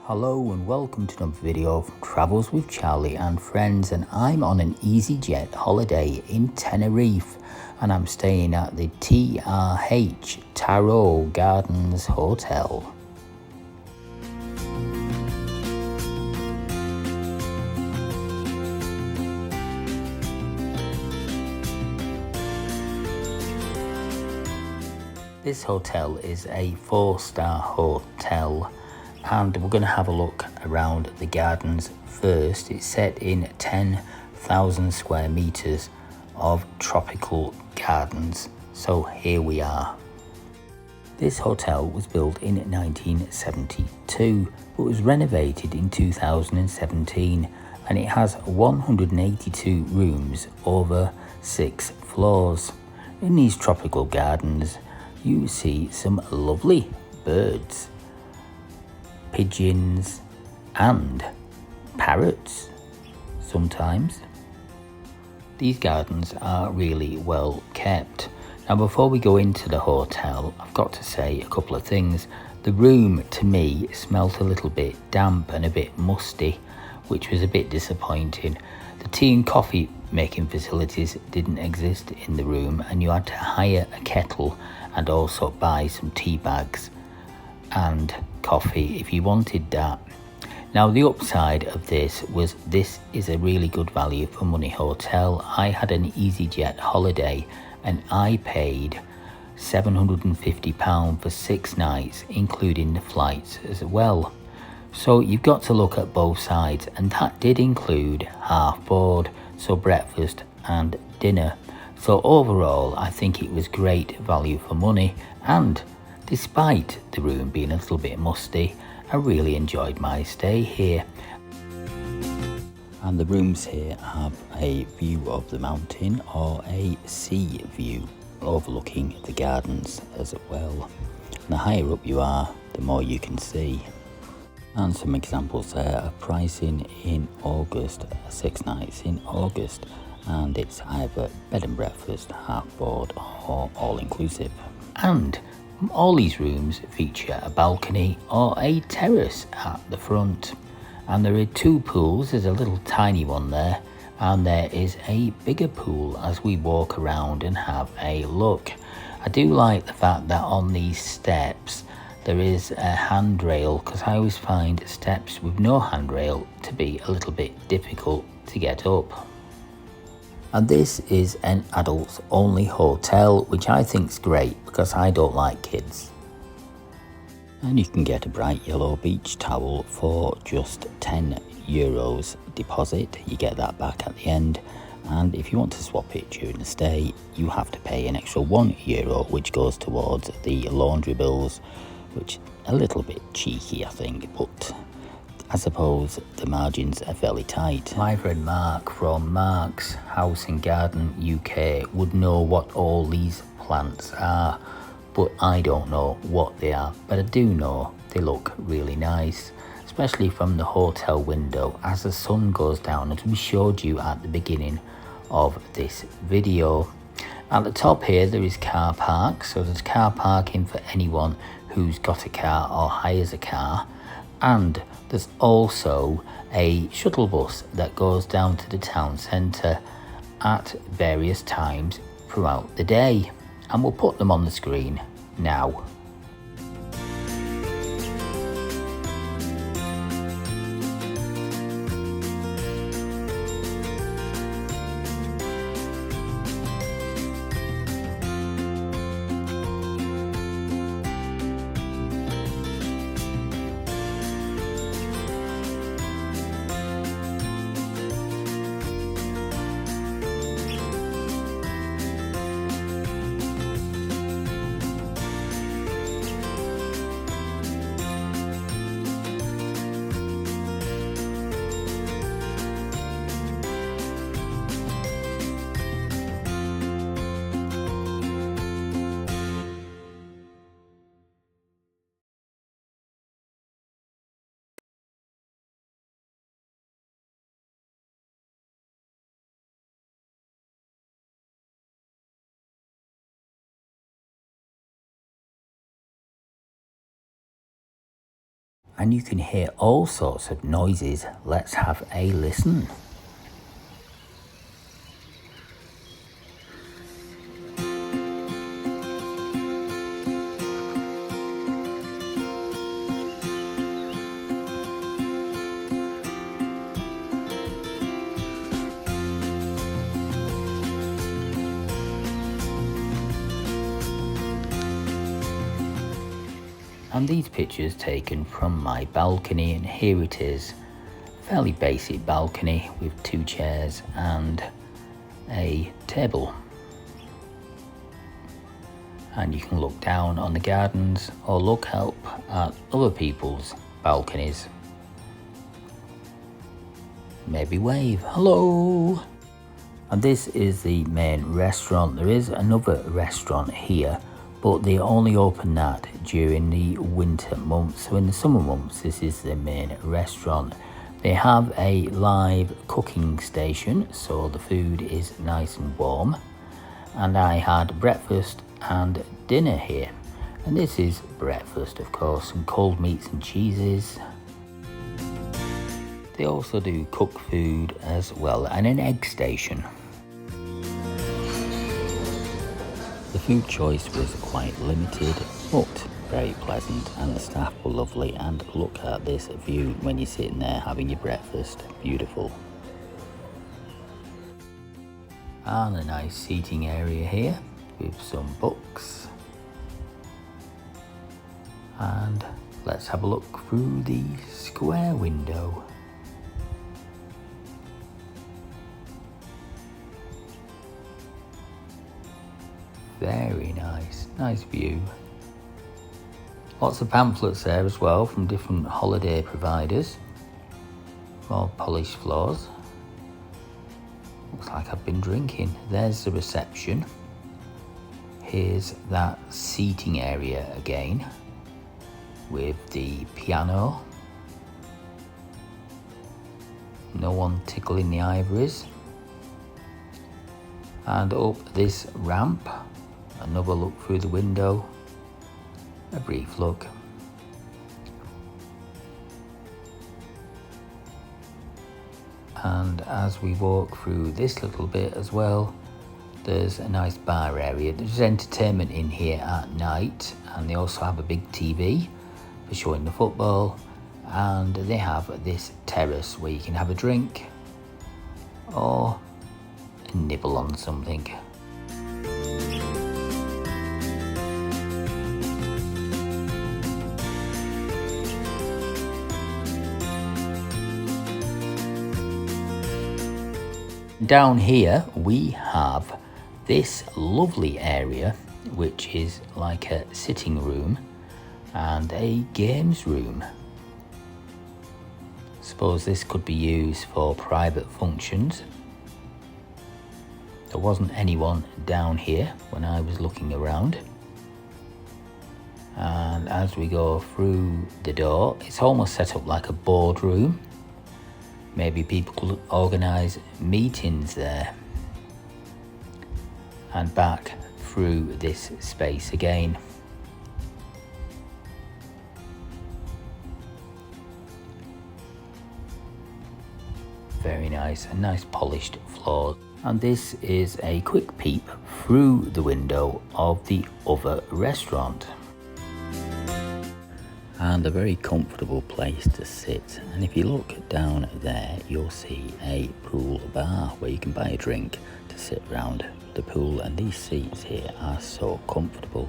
Hello and welcome to another video from Travels with Charlie and Friends, and I'm on an EasyJet holiday in Tenerife and I'm staying at the TRH Taoro Gardens Hotel. This hotel is a 4-star hotel and we're going to have a look around the gardens first. It's set in 10,000 square meters of tropical gardens. So here we are. This hotel was built in 1972 but was renovated in 2017, and it has 182 rooms over 6 floors. In these tropical gardens you see some lovely birds, pigeons and parrots sometimes. These gardens are really well kept. Now before we go into the hotel, I've got to say a couple of things. The room to me smelt a little bit damp and a bit musty, which was a bit disappointing. The tea and coffee making facilities didn't exist in the room, and you had to hire a kettle and also buy some tea bags and coffee if you wanted that. Now the upside of this is a really good value for money hotel. I had an EasyJet holiday and I paid £750 for 6 nights, including the flights as well. So you've got to look at both sides, and that did include half board, so breakfast and dinner. So overall I think it was great value for money, and despite the room being a little bit musty, I really enjoyed my stay here. And the rooms here have a view of the mountain or a sea view overlooking the gardens as well. And the higher up you are, the more you can see. And some examples there of pricing in August, 6 nights in August, and it's either bed and breakfast, half board or all inclusive. And all these rooms feature a balcony or a terrace at the front, and there are 2 pools. There's a little tiny one there, and there is a bigger pool as we walk around and have a look. I do like the fact that on these steps there is a handrail, because I always find steps with no handrail to be a little bit difficult to get up. And this is an adults only hotel, which I think is great because I don't like kids. And you can get a bright yellow beach towel for just €10 deposit. You get that back at the end, and if you want to swap it during the stay, you have to pay an extra €1, which goes towards the laundry bills, which a little bit cheeky I think, but I suppose the margins are fairly tight. My friend Mark from Mark's House and Garden UK would know what all these plants are, but I don't know what they are. But I do know they look really nice, especially from the hotel window as the sun goes down, as we showed you at the beginning of this video. At the top here there is car park, so there's car parking for anyone who's got a car or hires a car, and there's also a shuttle bus that goes down to the town centre at various times throughout the day, and we'll put them on the screen now. and you can hear all sorts of noises. Let's have a listen. And these pictures taken from my balcony, and here it is. Fairly basic balcony with 2 chairs and a table. And you can look down on the gardens or look up at other people's balconies. Maybe wave, hello! And this is the main restaurant. There is another restaurant here, but they only open that during the winter months. So in the summer months, this is the main restaurant. They have a live cooking station, so the food is nice and warm. And I had breakfast and dinner here. And this is breakfast, of course, some cold meats and cheeses. They also do cooked food as well, and an egg station. The food choice was quite limited, but very pleasant, and the staff were lovely. And look at this view when you're sitting there having your breakfast. Beautiful. And a nice seating area here with some books. And let's have a look through the square window. Very nice view. Lots of pamphlets there as well from different holiday providers. More polished floors. Looks like I've been drinking. There's the reception. Here's that seating area again with the piano. No one tickling the ivories. And up this ramp. Another look through the window, a brief look. And as we walk through this little bit as well, there's a nice bar area. There's entertainment in here at night, and they also have a big TV for showing the football. And they have this terrace where you can have a drink or nibble on something. Down here we have this lovely area, which is like a sitting room and a games room. Suppose this could be used for private functions. There wasn't anyone down here when I was looking around. And as we go through the door, it's almost set up like a boardroom. Maybe people could organise meetings there. And back through this space again. Very nice, a nice polished floor. And this is a quick peep through the window of the other restaurant. And a very comfortable place to sit. And if you look down there, you'll see a pool bar where you can buy a drink to sit around the pool. And these seats here are so comfortable.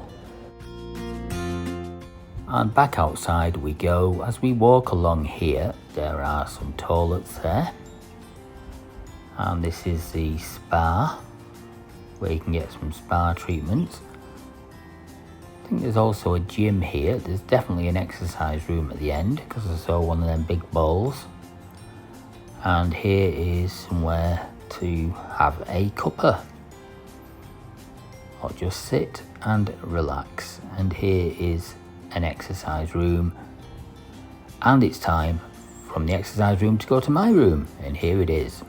And back outside we go. As we walk along here, there are some toilets there. And this is the spa, where you can get some spa treatments. I think there's also a gym here. There's definitely an exercise room at the end, because I saw one of them big bowls. And here is somewhere to have a cuppa, or just sit and relax. And here is an exercise room. And it's time from the exercise room to go to my room. And here it is.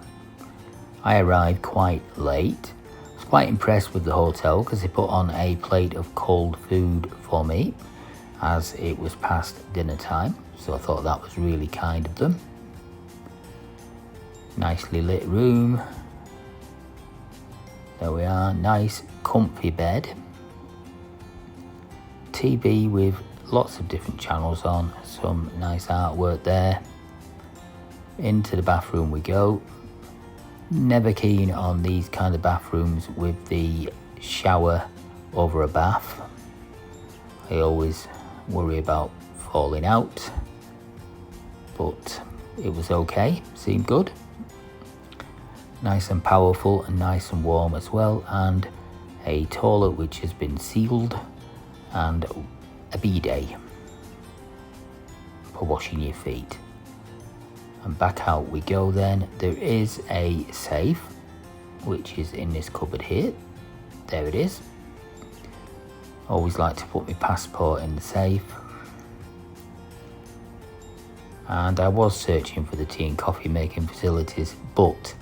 I arrived quite late. I was quite impressed with the hotel because they put on a plate of cold food for me. as it was past dinner time, so I thought that was really kind of them. Nicely lit room. There we are, nice comfy bed. TV with lots of different channels on, some nice artwork there. Into the bathroom we go. Never keen on these kind of bathrooms with the shower over a bath. I always worry about falling out, but it was okay, seemed good. Nice and powerful and nice and warm as well, and a toilet which has been sealed, and a bidet for washing your feet. And back out we go then. There is a safe which is in this cupboard here. There it is. Always like to put my passport in the safe. And I was searching for the tea and coffee making facilities, but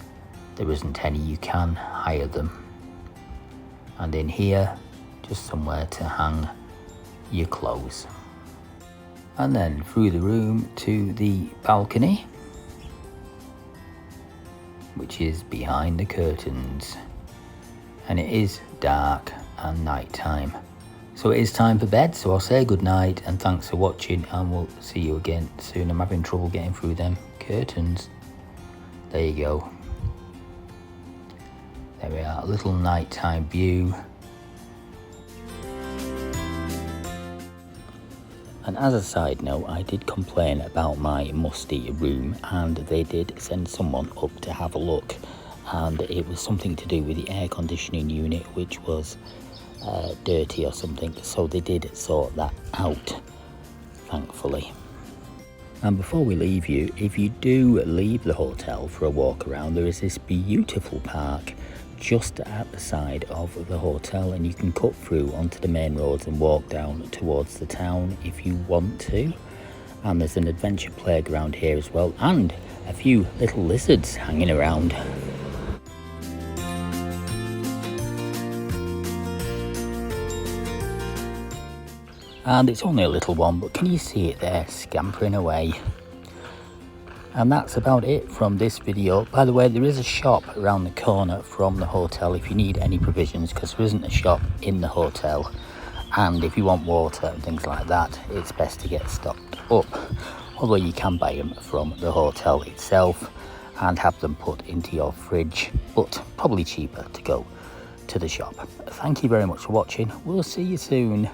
there isn't any. You can hire them. And in here, just somewhere to hang your clothes. And then through the room to the balcony, which is behind the curtains, and it is dark and night time, so it is time for bed. So I'll say good night and thanks for watching, and we'll see you again soon. I'm having trouble getting through them curtains. There you go. There we are, a little nighttime view. And as a side note, I did complain about my musty room, and they did send someone up to have a look, and it was something to do with the air conditioning unit, which was dirty or something, so they did sort that out, thankfully. And before we leave you, if you do leave the hotel for a walk around, there is this beautiful park just at the side of the hotel, and you can cut through onto the main roads and walk down towards the town if you want to. And there's an adventure playground here as well, and a few little lizards hanging around. And it's only a little one, but can you see it there scampering away? And that's about it from this video. By the way, there is a shop around the corner from the hotel if you need any provisions, because there isn't a shop in the hotel. And if you want water and things like that, it's best to get stocked up. Although you can buy them from the hotel itself and have them put into your fridge, but probably cheaper to go to the shop. Thank you very much for watching. We'll see you soon.